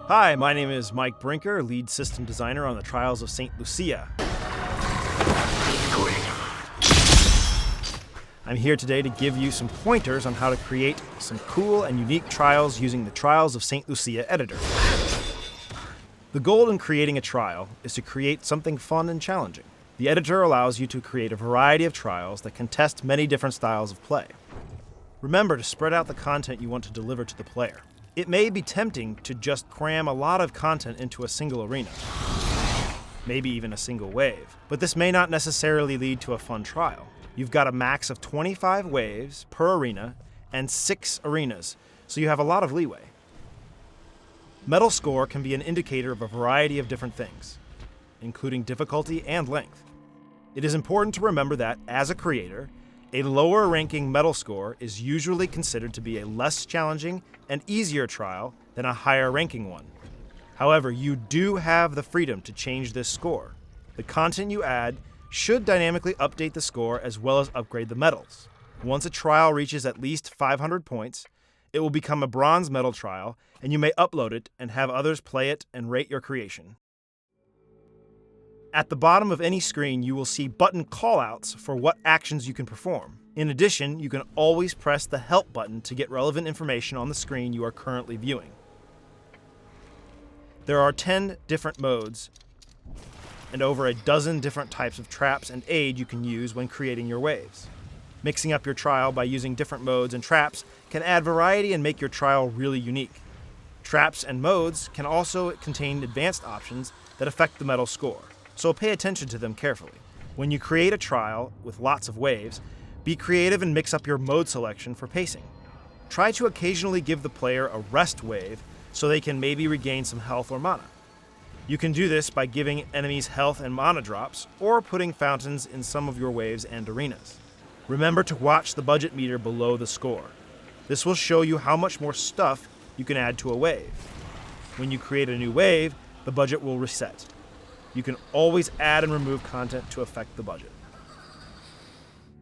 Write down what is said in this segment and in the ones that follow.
Hi, my name is Mike Brinker, lead system designer on the Trials of St.Lucia. I'm here today to give you some pointers on how to create some cool and unique trials using the Trials of St.Lucia editor. The goal in creating a trial is to create something fun and challenging. The editor allows you to create a variety of trials that can test many different styles of play. Remember to spread out the content you want to deliver to the player. It may be tempting to just cram a lot of content into a single arena, maybe even a single wave, but this may not necessarily lead to a fun trial. You've got a max of 25 waves per arena and 6 arenas, so you have a lot of leeway. Medal score can be an indicator of a variety of different things, including difficulty and length. It is important to remember that, as a creator, a lower ranking medal score is usually considered to be a less challenging and easier trial than a higher ranking one. However, you do have the freedom to change this score. The content you add should dynamically update the score as well as upgrade the medals. Once a trial reaches at least 500 points, it will become a bronze medal trial, and you may upload it and have others play it and rate your creation. At the bottom of any screen, you will see button callouts for what actions you can perform. In addition, you can always press the Help button to get relevant information on the screen you are currently viewing. There are 10 different modes and over a dozen different types of traps and aid you can use when creating your waves. Mixing up your trial by using different modes and traps can add variety and make your trial really unique. Traps and modes can also contain advanced options that affect the medal score, so pay attention to them carefully. When you create a trial with lots of waves, be creative and mix up your mode selection for pacing. Try to occasionally give the player a rest wave so they can maybe regain some health or mana. You can do this by giving enemies health and mana drops, or putting fountains in some of your waves and arenas. Remember to watch the budget meter below the score. This will show you how much more stuff you can add to a wave. When you create a new wave, the budget will reset. You can always add and remove content to affect the budget.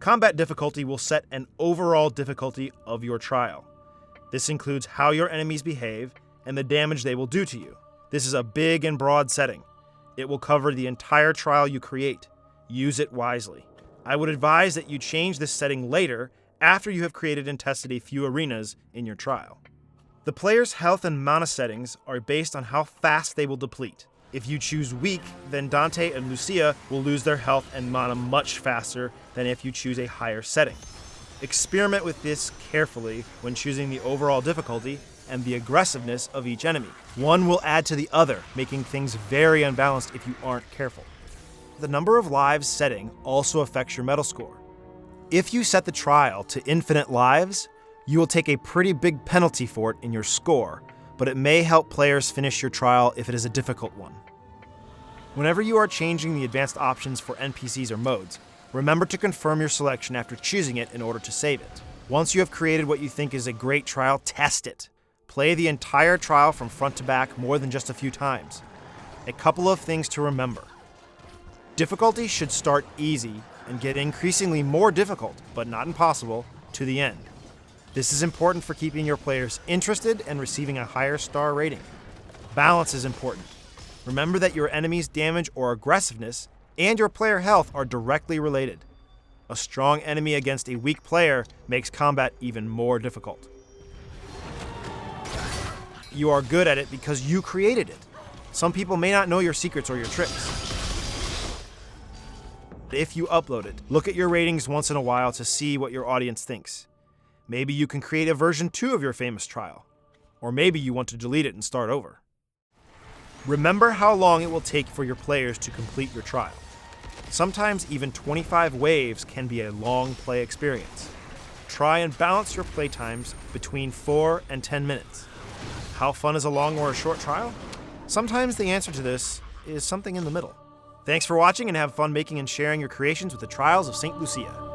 Combat difficulty will set an overall difficulty of your trial. This includes how your enemies behave and the damage they will do to you. This is a big and broad setting. It will cover the entire trial you create. Use it wisely. I would advise that you change this setting later after you have created and tested a few arenas in your trial. The player's health and mana settings are based on how fast they will deplete. If you choose weak, then Dante and Lucia will lose their health and mana much faster than if you choose a higher setting. Experiment with this carefully when choosing the overall difficulty and the aggressiveness of each enemy. One will add to the other, making things very unbalanced if you aren't careful. The number of lives setting also affects your medal score. If you set the trial to infinite lives, you will take a pretty big penalty for it in your score, but it may help players finish your trial if it is a difficult one. Whenever you are changing the advanced options for NPCs or modes, remember to confirm your selection after choosing it in order to save it. Once you have created what you think is a great trial, test it. Play the entire trial from front to back more than just a few times. A couple of things to remember. Difficulty should start easy and get increasingly more difficult, but not impossible, to the end. This is important for keeping your players interested and receiving a higher star rating. Balance is important. Remember that your enemy's damage or aggressiveness and your player health are directly related. A strong enemy against a weak player makes combat even more difficult. You are good at it because you created it. Some people may not know your secrets or your tricks. If you upload it, look at your ratings once in a while to see what your audience thinks. Maybe you can create a version 2 of your famous trial. Or maybe you want to delete it and start over. Remember how long it will take for your players to complete your trial. Sometimes even 25 waves can be a long play experience. Try and balance your play times between 4 and 10 minutes. How fun is a long or a short trial? Sometimes the answer to this is something in the middle. Thanks for watching and have fun making and sharing your creations with the Trials of St. Lucia.